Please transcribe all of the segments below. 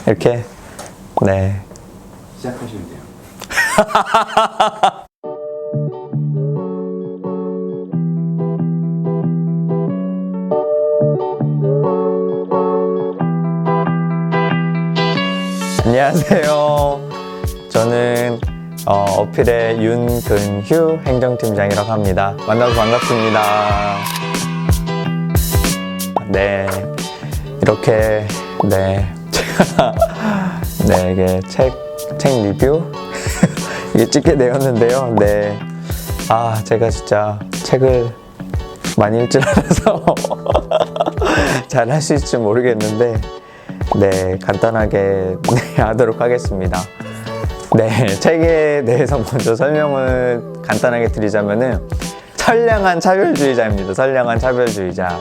이렇게 네 시작하시면 돼요. 안녕하세요. 저는 어필의 윤근휴 행정팀장이라고 합니다. 만나서 반갑습니다. 네, 이렇게 제가 이게 책 리뷰 이게 찍게 되었는데요. 제가 진짜 책을 많이 읽질 않아서 잘 할 수 있을지 모르겠는데 간단하게 하도록 하겠습니다. 책에 대해서 먼저 설명을 간단하게 드리자면은 선량한 차별주의자입니다. 선량한 차별주의자.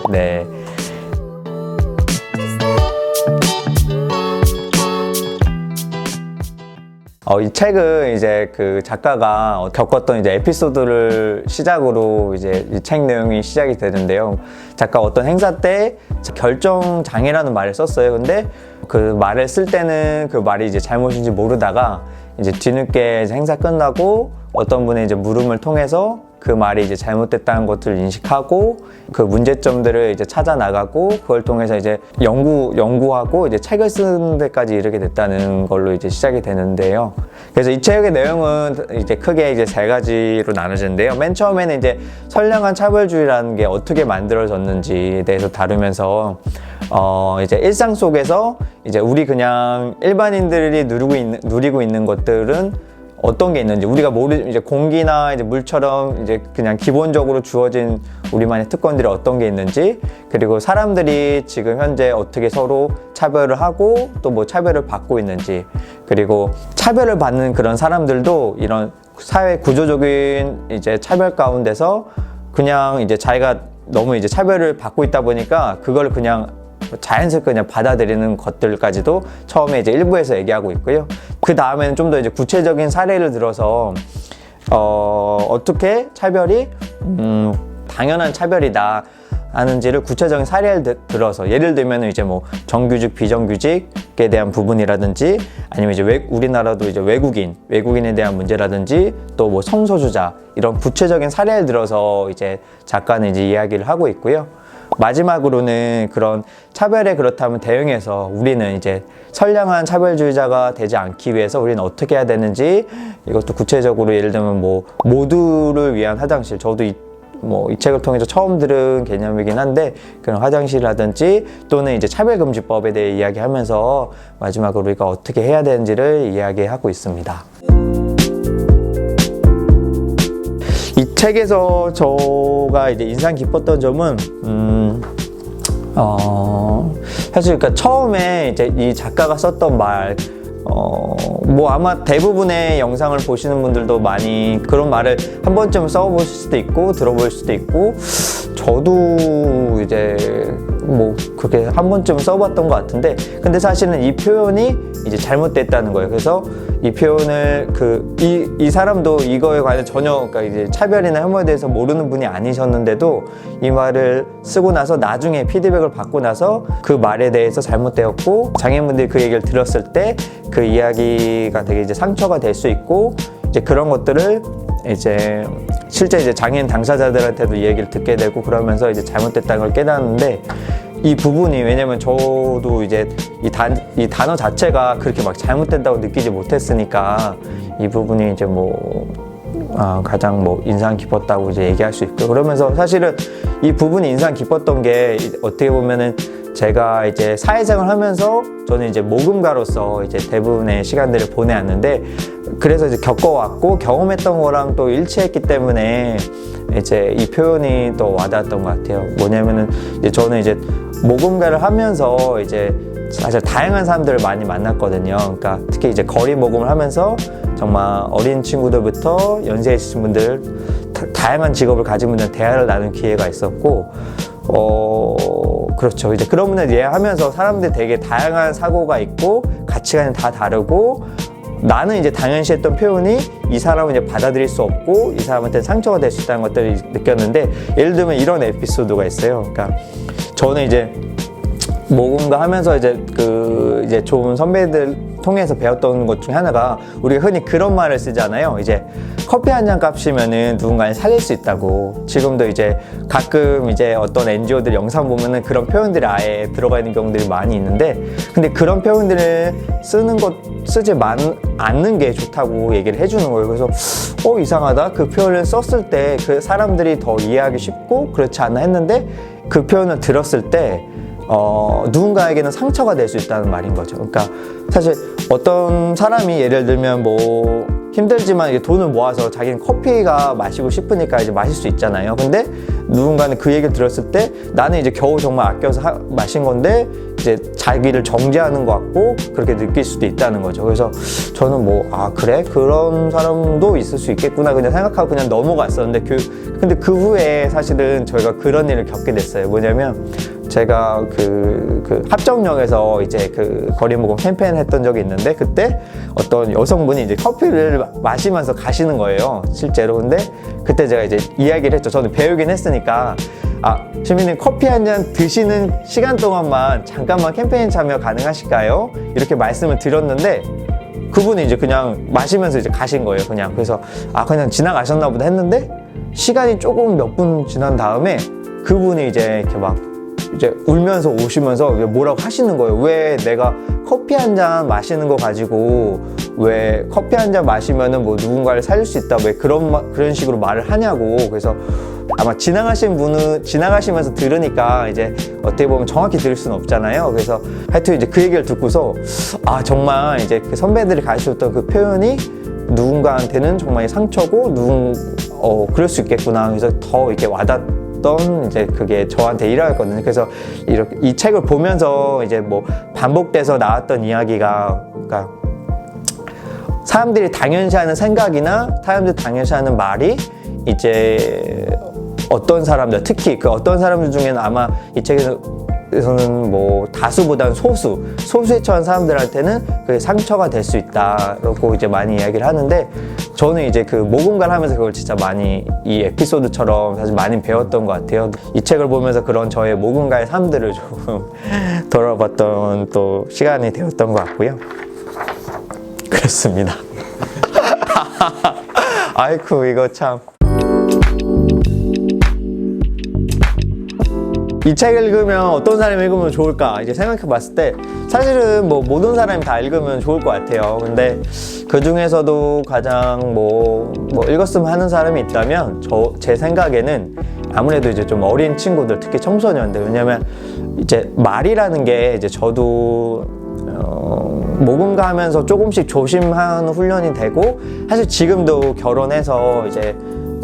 이 책은 이제 그 작가가 겪었던 이제 에피소드를 시작으로 이제 이 책 내용이 시작이 되는데요. 작가 어떤 행사 때 결정장애라는 말을 썼어요. 근데 그 말을 쓸 때는 그 말이 이제 잘못인지 모르다가 이제 뒤늦게 이제 행사 끝나고 어떤 분의 이제 물음을 통해서 그 말이 이제 잘못됐다는 것을 인식하고 그 문제점들을 이제 찾아 나가고 그걸 통해서 이제 연구하고 이제 책을 쓰는 데까지 이르게 됐다는 걸로 이제 시작이 되는데요. 그래서 이 책의 내용은 이제 크게 이제 세 가지로 나눠지는데요. 맨 처음에는 이제 선량한 차별주의라는 게 어떻게 만들어졌는지에 대해서 다루면서 이제 일상 속에서 이제 우리 그냥 일반인들이 누리고 있는 것들은 어떤 게 있는지 우리가 이제 공기나 이제 물처럼 이제 그냥 기본적으로 주어진 우리만의 특권들이 어떤 게 있는지, 그리고 사람들이 지금 현재 어떻게 서로 차별을 하고 또 뭐 차별을 받고 있는지, 그리고 차별을 받는 그런 사람들도 이런 사회 구조적인 이제 차별 가운데서 그냥 이제 자기가 너무 이제 차별을 받고 있다 보니까 그걸 그냥 자연스럽게 그냥 받아들이는 것들까지도 처음에 이제 일부에서 얘기하고 있고요. 그 다음에는 좀 더 이제 구체적인 사례를 들어서 어떻게 차별이 당연한 차별이다 하는지를 구체적인 사례를 들어서, 예를 들면 이제 뭐 정규직, 비정규직에 대한 부분이라든지, 아니면 이제 우리나라도 이제 외국인에 대한 문제라든지, 또 뭐 성소수자, 이런 구체적인 사례를 들어서 이제 작가는 이제 이야기를 하고 있고요. 마지막으로는 그런 차별에 그렇다면 대응해서 우리는 이제 선량한 차별주의자가 되지 않기 위해서 우리는 어떻게 해야 되는지, 이것도 구체적으로 예를 들면 뭐 모두를 위한 화장실, 저도 이 책을 통해서 처음 들은 개념이긴 한데 그런 화장실이라든지 또는 이제 차별금지법에 대해 이야기하면서 마지막으로 우리가 어떻게 해야 되는지를 이야기하고 있습니다. 이 책에서 저가 이제 인상 깊었던 점은 사실 그러니까 처음에 이제 이 작가가 썼던 말, 아마 대부분의 영상을 보시는 분들도 많이 그런 말을 한 번쯤 써보실 수도 있고 들어볼 수도 있고, 저도 이제 그렇게 한 번쯤 써봤던 것 같은데, 근데 사실은 이 표현이 이제 잘못됐다는 거예요. 그래서 이 표현을 이 사람도 이거에 관해 전혀 그러니까 이제 차별이나 혐오에 대해서 모르는 분이 아니셨는데도 이 말을 쓰고 나서 나중에 피드백을 받고 나서 그 말에 대해서 잘못되었고 장애인분들이 그 얘기를 들었을 때 그 이야기가 되게 이제 상처가 될 수 있고, 이제 그런 것들을 이제 실제 이제 장애인 당사자들한테도 이 얘기를 듣게 되고 그러면서 이제 잘못됐다는 걸 깨닫는데, 이 부분이 왜냐면 저도 이제 이 단어 자체가 그렇게 막 잘못된다고 느끼지 못했으니까 이 부분이 이제 가장 인상 깊었다고 이제 얘기할 수 있고, 그러면서 사실은 이 부분이 인상 깊었던 게 어떻게 보면은 제가 이제 사회생활 하면서 저는 이제 모금가로서 이제 대부분의 시간들을 보내왔는데, 그래서 이제 겪어왔고 경험했던 거랑 또 일치했기 때문에 이제 이 표현이 또 와닿았던 것 같아요. 뭐냐면은 이제 저는 이제 모금가를 하면서 이제 사실 다양한 사람들을 많이 만났거든요. 그러니까 특히 이제 거리 모금을 하면서 정말 어린 친구들부터 연세 있으신 분들, 다양한 직업을 가진 분들 대화를 나눈 기회가 있었고, 그렇죠. 이제 그런 분들 이해하면서 사람들이 되게 다양한 사고가 있고 가치관이 다 다르고, 나는 이제 당연시했던 표현이 이 사람은 이제 받아들일 수 없고 이 사람한테 상처가 될 수 있다는 것들을 느꼈는데, 예를 들면 이런 에피소드가 있어요. 그러니까 저는 이제 모금가 하면서 이제 이제 좋은 선배들 통해서 배웠던 것 중에 하나가 우리가 흔히 그런 말을 쓰잖아요. 이제 커피 한 잔 값이면은 누군가를 살릴 수 있다고. 지금도 이제 가끔 이제 어떤 NGO들 영상 보면은 그런 표현들이 아예 들어가 있는 경우들이 많이 있는데, 근데 그런 표현들을 쓰지 않는 게 좋다고 얘기를 해주는 거예요. 그래서 이상하다. 그 표현을 썼을 때 그 사람들이 더 이해하기 쉽고 그렇지 않나 했는데, 그 표현을 들었을 때 누군가에게는 상처가 될 수 있다는 말인 거죠. 그러니까 사실 어떤 사람이 예를 들면 뭐 힘들지만 이제 돈을 모아서 자기는 커피가 마시고 싶으니까 이제 마실 수 있잖아요. 근데 누군가는 그 얘기를 들었을 때 나는 이제 겨우 정말 아껴서 마신 건데 이제 자기를 정죄하는 것 같고 그렇게 느낄 수도 있다는 거죠. 그래서 저는 그래? 그런 사람도 있을 수 있겠구나 그냥 생각하고 그냥 넘어갔었는데 근데 그 후에 사실은 저희가 그런 일을 겪게 됐어요. 뭐냐면 제가 그 합정역에서 이제 그 거리모금 캠페인 했던 적이 있는데, 그때 어떤 여성분이 이제 커피를 마시면서 가시는 거예요, 실제로. 근데 그때 제가 이제 이야기를 했죠. 저는 배우긴 했으니까, 시민님 커피 한 잔 드시는 시간 동안만 잠깐만 캠페인 참여 가능하실까요? 이렇게 말씀을 드렸는데, 그분이 이제 그냥 마시면서 이제 가신 거예요, 그냥. 그래서 그냥 지나가셨나 보다 했는데, 시간이 조금 몇 분 지난 다음에 그분이 이제 이렇게 이제 울면서 오시면서 뭐라고 하시는 거예요. 왜 내가 커피 한 잔 마시는 거 가지고 왜 커피 한 잔 마시면은 뭐 누군가를 살릴 수 있다 왜 그런 식으로 말을 하냐고. 그래서 아마 지나가시면서 들으니까 이제 어떻게 보면 정확히 들을 수는 없잖아요. 그래서 하여튼 이제 그 얘기를 듣고서 정말 이제 그 선배들이 가르쳐줬던 그 표현이 누군가한테는 정말 상처고 그럴 수 있겠구나. 그래서 더 이렇게 와닿던 이제 그게 저한테 일화였거든요. 그래서 이렇게 이 책을 보면서 이제 뭐 반복돼서 나왔던 이야기가, 그러니까 사람들이 당연시하는 생각이나 사람들이 당연시하는 말이 이제 어떤 사람들, 특히 그 어떤 사람들 중에는 아마 이 책에서는 뭐 다수보다는 소수에 처한 사람들한테는 그게 상처가 될 수 있다라고 이제 많이 이야기를 하는데, 저는 이제 그 모금가를 하면서 그걸 진짜 많이 이 에피소드처럼 사실 많이 배웠던 것 같아요. 이 책을 보면서 그런 저의 모금가의 삶들을 조금 돌아봤던 또 시간이 되었던 것 같고요. 그렇습니다. 아이쿠, 이거 참. 이 책을 읽으면 어떤 사람이 읽으면 좋을까 이제 생각해 봤을 때 사실은 뭐 모든 사람이 다 읽으면 좋을 것 같아요. 근데 그 중에서도 가장 뭐 읽었으면 하는 사람이 있다면 제 생각에는 아무래도 이제 좀 어린 친구들, 특히 청소년들. 왜냐면 이제 말이라는 게 이제 저도 모금가 하면서 조금씩 조심하는 훈련이 되고, 사실 지금도 결혼해서 이제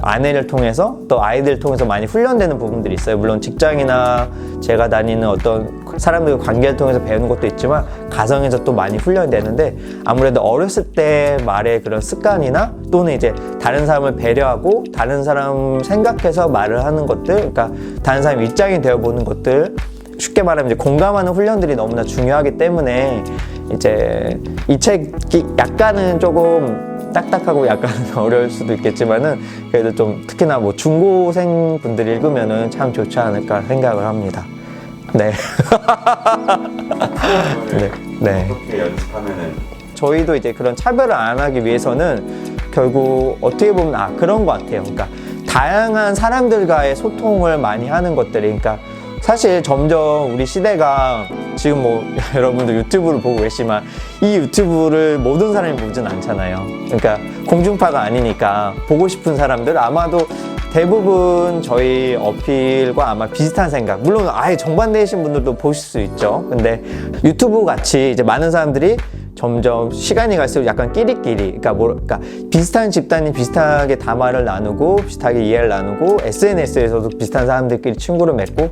아내를 통해서 또 아이들을 통해서 많이 훈련되는 부분들이 있어요. 물론 직장이나 제가 다니는 어떤 사람들과 관계를 통해서 배우는 것도 있지만 가정에서 또 많이 훈련이 되는데, 아무래도 어렸을 때 말의 그런 습관이나 또는 이제 다른 사람을 배려하고 다른 사람 생각해서 말을 하는 것들, 그러니까 다른 사람 입장이 되어보는 것들, 쉽게 말하면 이제 공감하는 훈련들이 너무나 중요하기 때문에 이제 이 책이 약간은 조금 딱딱하고 약간은 어려울 수도 있겠지만은 그래도 좀 특히나 뭐 중고생 분들이 읽으면은 참 좋지 않을까 생각을 합니다. 네. 네. 어떻게 연습하면은 저희도 이제 그런 차별을 안 하기 위해서는 결국 어떻게 보면 그런 것 같아요. 그러니까 다양한 사람들과의 소통을 많이 하는 것들이, 그러니까 사실 점점 우리 시대가 지금 뭐 여러분들 유튜브를 보고 계시지만 이 유튜브를 모든 사람이 보진 않잖아요. 그러니까 공중파가 아니니까 보고 싶은 사람들, 아마도 대부분 저희 어필과 아마 비슷한 생각, 물론 아예 정반대이신 분들도 보실 수 있죠. 근데 유튜브 같이 이제 많은 사람들이 점점 시간이 갈수록 약간 끼리끼리, 그러니까 비슷한 집단이 비슷하게 담화를 나누고 비슷하게 이해를 나누고 SNS에서도 비슷한 사람들끼리 친구를 맺고,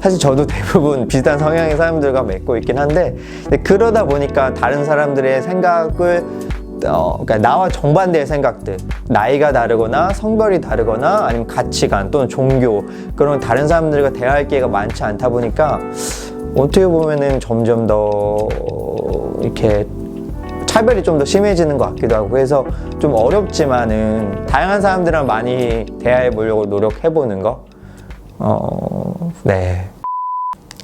사실 저도 대부분 비슷한 성향의 사람들과 맺고 있긴 한데, 근데 그러다 보니까 다른 사람들의 생각을 그러니까 나와 정반대의 생각들, 나이가 다르거나 성별이 다르거나 아니면 가치관 또는 종교, 그런 다른 사람들과 대화할 기회가 많지 않다 보니까 어떻게 보면은 점점 더 이렇게 차별이 좀 더 심해지는 것 같기도 하고, 그래서 좀 어렵지만은 다양한 사람들이랑 많이 대화해 보려고 노력해 보는 거. 네.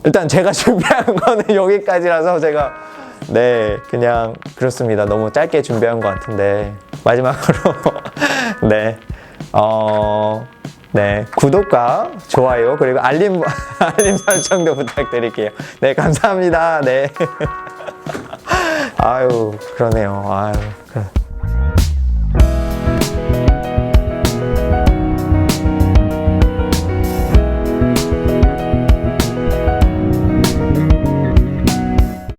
일단 제가 준비한 거는 여기까지라서 제가 네, 그냥 그렇습니다. 너무 짧게 준비한 것 같은데 마지막으로 네, 네, 구독과 좋아요 그리고 알림 설정도 부탁드릴게요. 네, 감사합니다. 네. 아유, 그러네요. 아유.